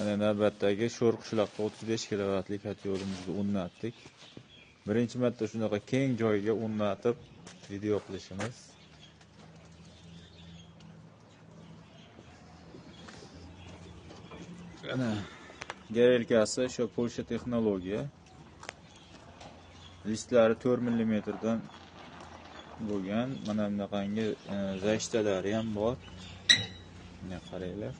Mana navbatdagi Sho'r qishloqqa 35 kilovatli kotyorimizni o'rnatdik. Birinchi marta shunaqa keng joyga o'rnatib video qilishimiz. Ana garelkasi shu Polsha texnologiya. Listlari 4 mm dan bo'lgan. Mana bunaqangi zashtalari ham bor. Mana qaranglar.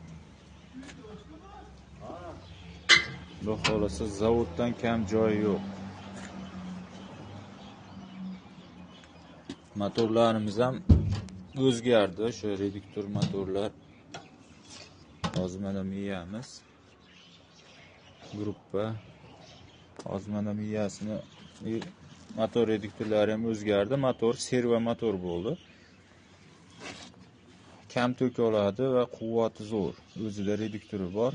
Bu xolasa zavoddan kam joy yo'q. Motorlarimiz ham o'zgardi. Shu reduktor motorlar. Hozir mana miyamiz. Gruppa. Hozir mana miyasini motor reduktorlari ham o'zgardi. Motor servo motor bo'ldi. Kam tok oladi va quvvati zo'r. O'zida reduktori bor.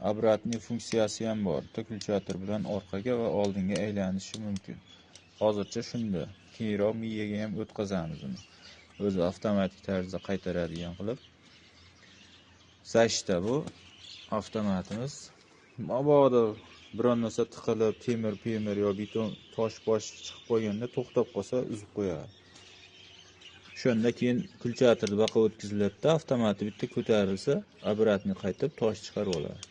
Obratniy funksiyasi ham bor. To'kulchator bilan orqaga va oldinga aylanishi mumkin. Hozircha shunda. Keyinroq miyaga ham o'tkazamiz uni. O'zi avtomatik tarzda qaytaradigan qilib. Zashta bu avtomatimiz. Mabodo biron narsa tiqilib, temir yo beton tosh chiqib qolganda to'xtab qolsa uzib qo'yadi. Shunda keyin kulchatorda baqa o'tkaziladi, avtomatik bitta ko'tarilsa, obratni qaytib tosh chiqarib oladi.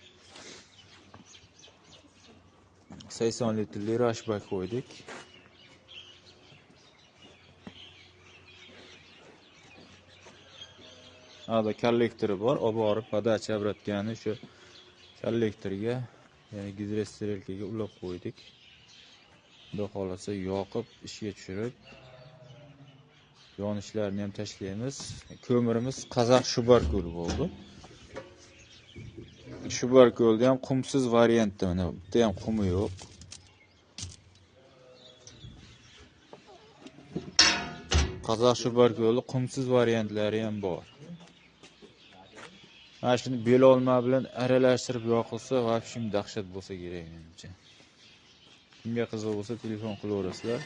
80 litrli rashbak qo'ydik. Ada kollektori bor, olib borib podacha obratgani shu kollektorga, ya'ni gidrostrelkaga ulab qo'ydik. Xudo xolasa yoqib ishga tushirib yonishlarni ham tashlaymiz. Ko'mirimiz Qozoq Shubarko'l bo'ldi. Shubarko'lda ham qumsiz variantda, mana bitta ham qumi yo'q. Qozoq Shubarko'lda qumsiz variantlari ham bor. Mana shuni belolma bilan aralashtirib yoqilsa, vobshim dahshat bo'lsa kerak menimcha. Kimga qiziq bo'lsa telefon qilaverasizlar.